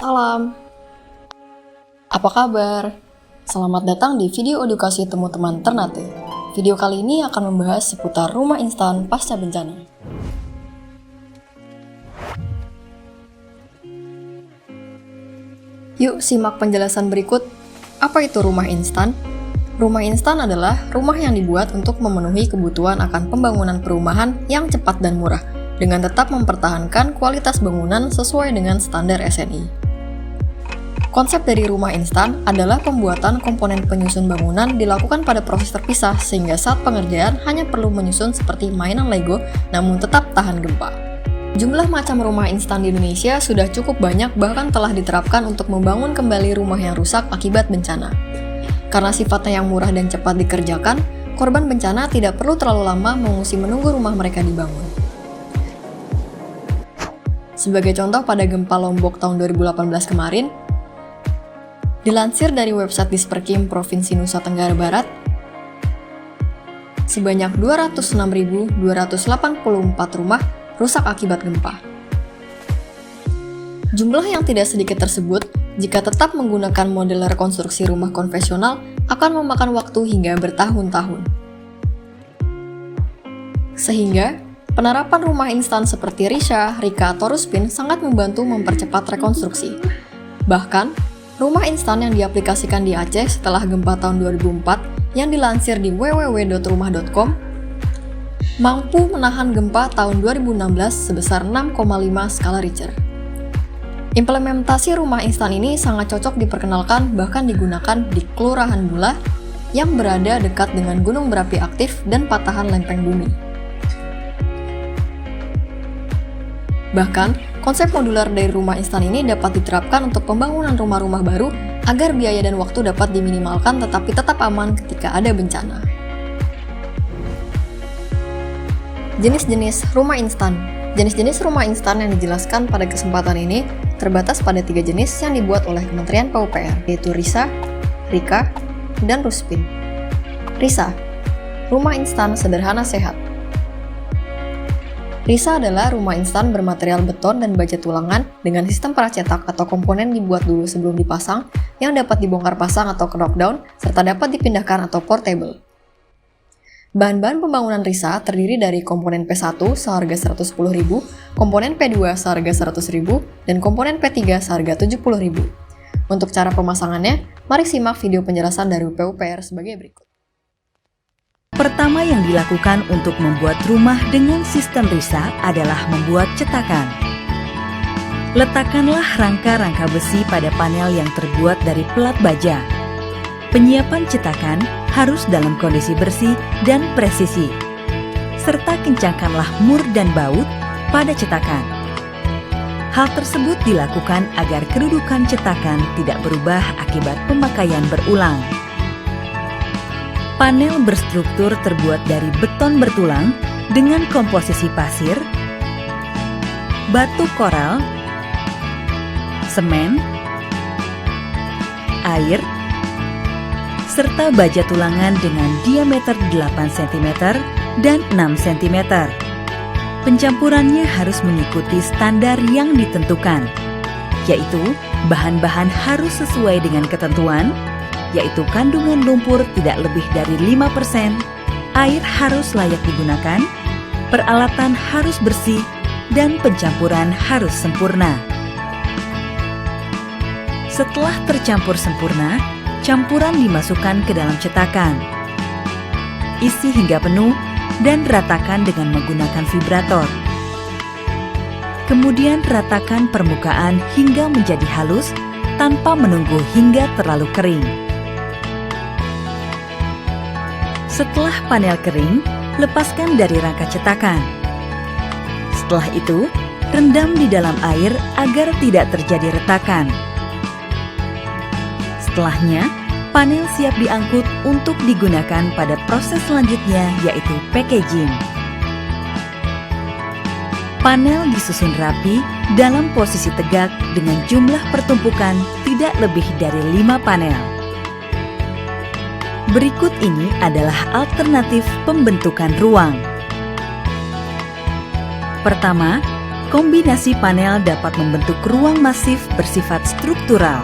Salam, apa kabar? Selamat datang di video edukasi Temu Teman Ternate. Video kali ini akan membahas seputar rumah instan pasca bencana. Yuk simak penjelasan berikut. Apa itu rumah instan? Rumah instan adalah rumah yang dibuat untuk memenuhi kebutuhan akan pembangunan perumahan yang cepat dan murah, dengan tetap mempertahankan kualitas bangunan sesuai dengan standar SNI. Konsep dari rumah instan adalah pembuatan komponen penyusun bangunan dilakukan pada proses terpisah sehingga saat pengerjaan hanya perlu menyusun seperti mainan Lego namun tetap tahan gempa. Jumlah macam rumah instan di Indonesia sudah cukup banyak bahkan telah diterapkan untuk membangun kembali rumah yang rusak akibat bencana. Karena sifatnya yang murah dan cepat dikerjakan, korban bencana tidak perlu terlalu lama mengungsi menunggu rumah mereka dibangun. Sebagai contoh pada gempa Lombok tahun 2018 kemarin, dilansir dari website Disperkim Provinsi Nusa Tenggara Barat, sebanyak 206.284 rumah rusak akibat gempa. Jumlah yang tidak sedikit tersebut, jika tetap menggunakan model rekonstruksi rumah konvensional, akan memakan waktu hingga bertahun-tahun. Sehingga, penerapan rumah instan seperti Risa, Rika, atau Ruspin sangat membantu mempercepat rekonstruksi. Bahkan, rumah instan yang diaplikasikan di Aceh setelah gempa tahun 2004 yang dilansir di www.rumah.com mampu menahan gempa tahun 2016 sebesar 6,5 skala Richter. Implementasi rumah instan ini sangat cocok diperkenalkan bahkan digunakan di Kelurahan Bula yang berada dekat dengan gunung berapi aktif dan patahan lempeng bumi. Bahkan, konsep modular dari rumah instan ini dapat diterapkan untuk pembangunan rumah-rumah baru agar biaya dan waktu dapat diminimalkan tetapi tetap aman ketika ada bencana. Jenis-jenis rumah instan. Jenis-jenis rumah instan yang dijelaskan pada kesempatan ini terbatas pada 3 jenis yang dibuat oleh Kementerian PUPR, yaitu Risa, Rika, dan Ruspin. Risa, rumah instan sederhana sehat. Risa adalah rumah instan bermaterial beton dan baja tulangan dengan sistem pracetak atau komponen dibuat dulu sebelum dipasang yang dapat dibongkar pasang atau knockdown serta dapat dipindahkan atau portable. Bahan-bahan pembangunan Risa terdiri dari komponen P1 seharga Rp110.000, komponen P2 seharga Rp100.000, dan komponen P3 seharga Rp70.000. Untuk cara pemasangannya, mari simak video penjelasan dari PUPR sebagai berikut. Pertama yang dilakukan untuk membuat rumah dengan sistem Risa adalah membuat cetakan. Letakkanlah rangka-rangka besi pada panel yang terbuat dari pelat baja. Penyiapan cetakan harus dalam kondisi bersih dan presisi, serta kencangkanlah mur dan baut pada cetakan. Hal tersebut dilakukan agar kedudukan cetakan tidak berubah akibat pemakaian berulang. Panel berstruktur terbuat dari beton bertulang dengan komposisi pasir, batu koral, semen, air, serta baja tulangan dengan diameter 8 cm dan 6 cm. Pencampurannya harus mengikuti standar yang ditentukan, yaitu bahan-bahan harus sesuai dengan ketentuan, yaitu kandungan lumpur tidak lebih dari 5%, air harus layak digunakan, peralatan harus bersih, dan pencampuran harus sempurna. Setelah tercampur sempurna, campuran dimasukkan ke dalam cetakan. Isi hingga penuh dan ratakan dengan menggunakan vibrator. Kemudian ratakan permukaan hingga menjadi halus tanpa menunggu hingga terlalu kering. Setelah panel kering, lepaskan dari rangka cetakan. Setelah itu, rendam di dalam air agar tidak terjadi retakan. Setelahnya, panel siap diangkut untuk digunakan pada proses selanjutnya, yaitu packaging. Panel disusun rapi dalam posisi tegak dengan jumlah pertumpukan tidak lebih dari 5 panel. Berikut ini adalah alternatif pembentukan ruang. Pertama, kombinasi panel dapat membentuk ruang masif bersifat struktural.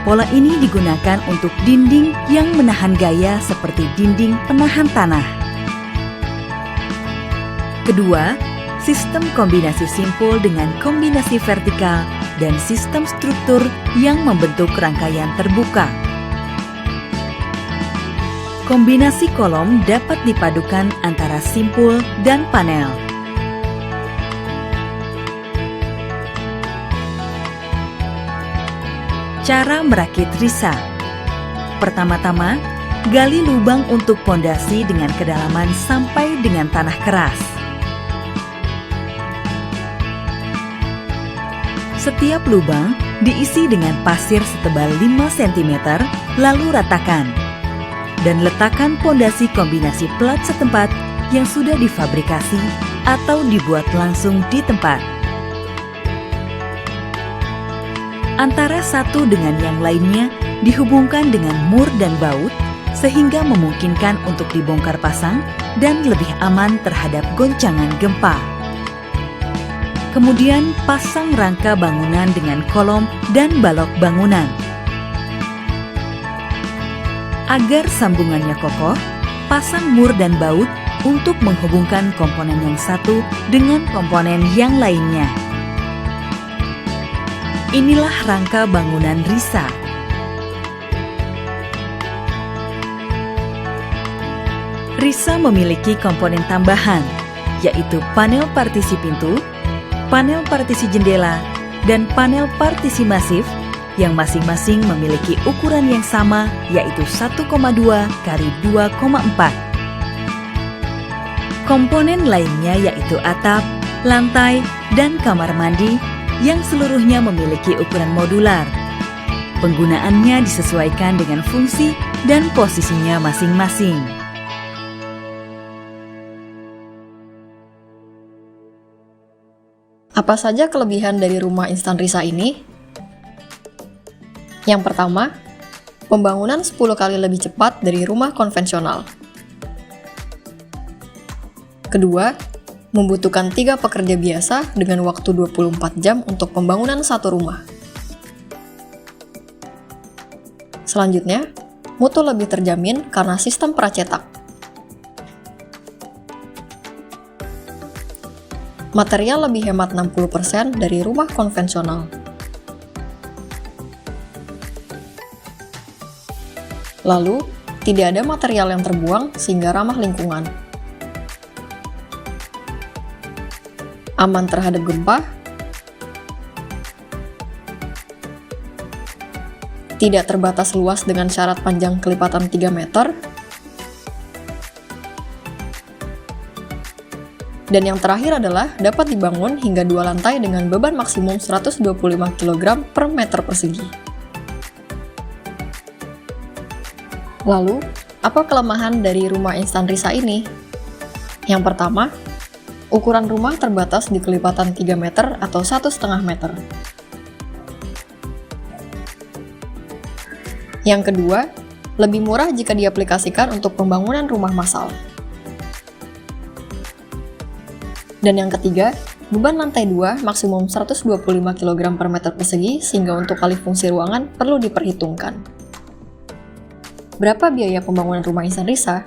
Pola ini digunakan untuk dinding yang menahan gaya seperti dinding penahan tanah. Kedua, sistem kombinasi simpul dengan kombinasi vertikal dan sistem struktur yang membentuk rangkaian terbuka. Kombinasi kolom dapat dipadukan antara simpul dan panel. Cara merakit risa. Pertama-tama, gali lubang untuk pondasi dengan kedalaman sampai dengan tanah keras. Setiap lubang diisi dengan pasir setebal 5 cm, lalu ratakan. Dan letakkan pondasi kombinasi plat setempat yang sudah difabrikasi atau dibuat langsung di tempat. Antara satu dengan yang lainnya dihubungkan dengan mur dan baut sehingga memungkinkan untuk dibongkar pasang dan lebih aman terhadap goncangan gempa. Kemudian pasang rangka bangunan dengan kolom dan balok bangunan. Agar sambungannya kokoh, pasang mur dan baut untuk menghubungkan komponen yang satu dengan komponen yang lainnya. Inilah rangka bangunan risa. Risa memiliki komponen tambahan, yaitu panel partisi pintu, panel partisi jendela, dan panel partisi masif yang masing-masing memiliki ukuran yang sama, yaitu 1,2 kali 2,4. Komponen lainnya yaitu atap, lantai, dan kamar mandi yang seluruhnya memiliki ukuran modular. Penggunaannya disesuaikan dengan fungsi dan posisinya masing-masing. Apa saja kelebihan dari rumah instan risa ini? Yang pertama, pembangunan 10 kali lebih cepat dari rumah konvensional. Kedua, membutuhkan 3 pekerja biasa dengan waktu 24 jam untuk pembangunan satu rumah. Selanjutnya, mutu lebih terjamin karena sistem pracetak. Material lebih hemat 60% dari rumah konvensional. Lalu, tidak ada material yang terbuang sehingga ramah lingkungan. Aman terhadap gempa. Tidak terbatas luas dengan syarat panjang kelipatan 3 meter. Dan yang terakhir adalah dapat dibangun hingga 2 lantai dengan beban maksimum 125 kg per meter persegi. Lalu, apa kelemahan dari rumah instan risa ini? Yang pertama, ukuran rumah terbatas di kelipatan 3 meter atau 1,5 meter. Yang kedua, lebih murah jika diaplikasikan untuk pembangunan rumah massal. Dan yang ketiga, beban lantai 2 maksimum 125 kg per meter persegi sehingga untuk alih fungsi ruangan perlu diperhitungkan. Berapa biaya pembangunan rumah instan risa?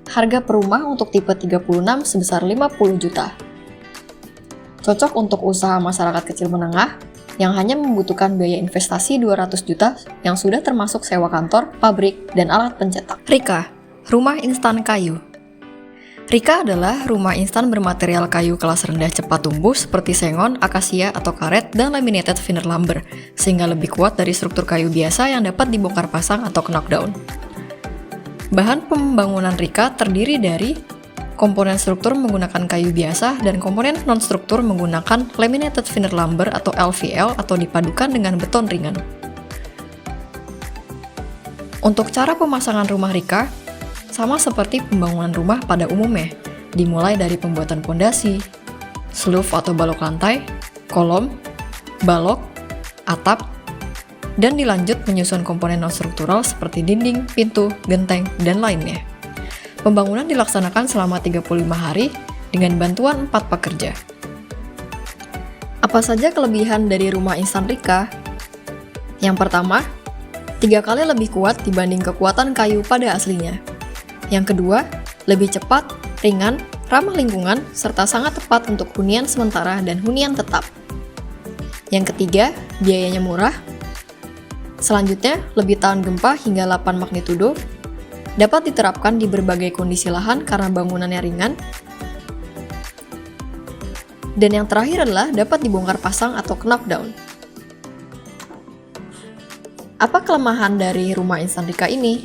Harga per rumah untuk tipe 36 sebesar 50 juta. Cocok untuk usaha masyarakat kecil menengah yang hanya membutuhkan biaya investasi 200 juta yang sudah termasuk sewa kantor, pabrik, dan alat pencetak. Rika, rumah instan kayu. Rika adalah rumah instan bermaterial kayu kelas rendah cepat tumbuh seperti sengon, akasia atau karet, dan laminated vinyl lumber, sehingga lebih kuat dari struktur kayu biasa yang dapat dibongkar pasang atau knockdown. Bahan pembangunan Rika terdiri dari komponen struktur menggunakan kayu biasa dan komponen non-struktur menggunakan laminated vinyl lumber atau LVL atau dipadukan dengan beton ringan. Untuk cara pemasangan rumah Rika, sama seperti pembangunan rumah pada umumnya, dimulai dari pembuatan pondasi, sloof atau balok lantai, kolom, balok, atap, dan dilanjut menyusun komponen non-struktural seperti dinding, pintu, genteng, dan lainnya. Pembangunan dilaksanakan selama 35 hari dengan bantuan 4 pekerja. Apa saja kelebihan dari rumah instan Rika? Yang pertama, 3 kali lebih kuat dibanding kekuatan kayu pada aslinya. Yang kedua, lebih cepat, ringan, ramah lingkungan, serta sangat tepat untuk hunian sementara dan hunian tetap. Yang ketiga, biayanya murah. Selanjutnya, lebih tahan gempa hingga 8 magnitudo, dapat diterapkan di berbagai kondisi lahan karena bangunannya ringan. Dan yang terakhir adalah dapat dibongkar pasang atau knockdown. Apa kelemahan dari rumah instan Rika ini?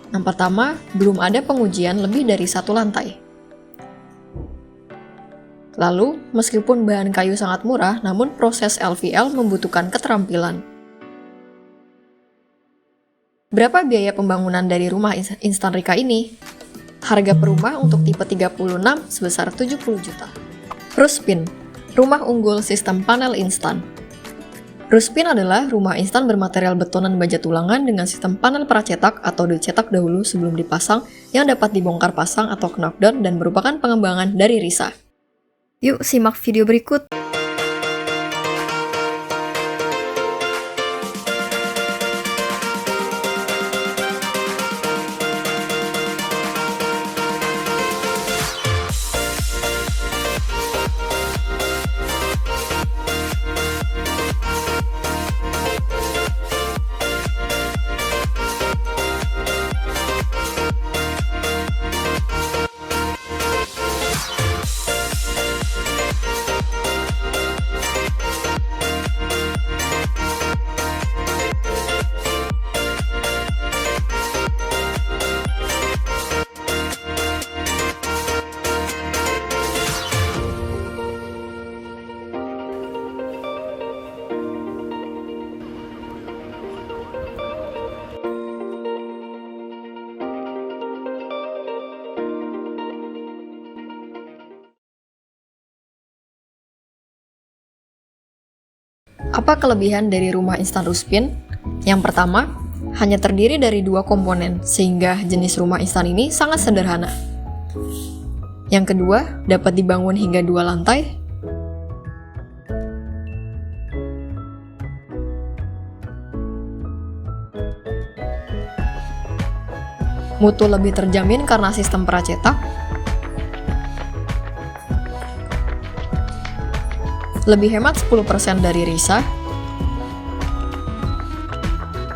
Yang pertama, belum ada pengujian lebih dari 1 lantai. Lalu, meskipun bahan kayu sangat murah, namun proses LVL membutuhkan keterampilan. Berapa biaya pembangunan dari rumah instan Rika ini? Harga per rumah untuk tipe 36 sebesar 70 juta. Ruspin, rumah unggul sistem panel instan. Ruspin adalah rumah instan bermaterial betonan baja tulangan dengan sistem panel pracetak atau dicetak dahulu sebelum dipasang yang dapat dibongkar pasang atau knockdown dan merupakan pengembangan dari Risa. Yuk simak video berikut. Apa kelebihan dari rumah instan Ruspin? Yang pertama, hanya terdiri dari 2 komponen, sehingga jenis rumah instan ini sangat sederhana. Yang kedua, dapat dibangun hingga 2 lantai. Mutu lebih terjamin karena sistem pracetak. Lebih hemat 10% dari Risa.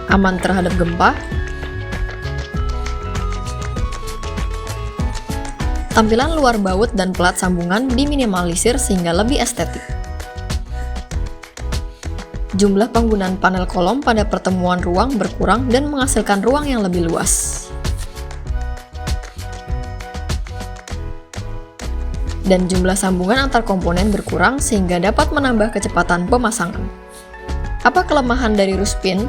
Aman terhadap gempa. Tampilan luar baut dan pelat sambungan diminimalisir sehingga lebih estetik. Jumlah penggunaan panel kolom pada pertemuan ruang berkurang dan menghasilkan ruang yang lebih luas. Dan jumlah sambungan antar komponen berkurang sehingga dapat menambah kecepatan pemasangan. Apa kelemahan dari Ruspin?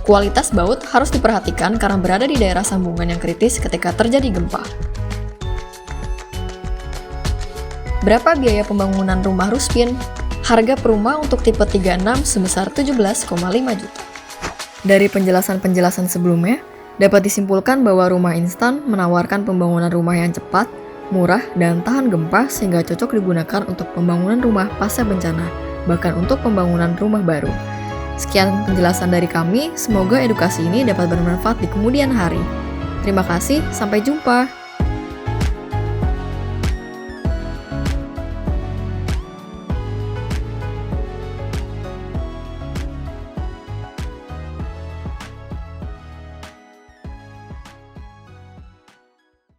Kualitas baut harus diperhatikan karena berada di daerah sambungan yang kritis ketika terjadi gempa. Berapa biaya pembangunan rumah Ruspin? Harga per rumah untuk tipe 36 sebesar 17,5 juta. Dari penjelasan-penjelasan sebelumnya, dapat disimpulkan bahwa rumah instan menawarkan pembangunan rumah yang cepat, murah, dan tahan gempa sehingga cocok digunakan untuk pembangunan rumah pasca bencana, bahkan untuk pembangunan rumah baru. Sekian penjelasan dari kami, semoga edukasi ini dapat bermanfaat di kemudian hari. Terima kasih, sampai jumpa!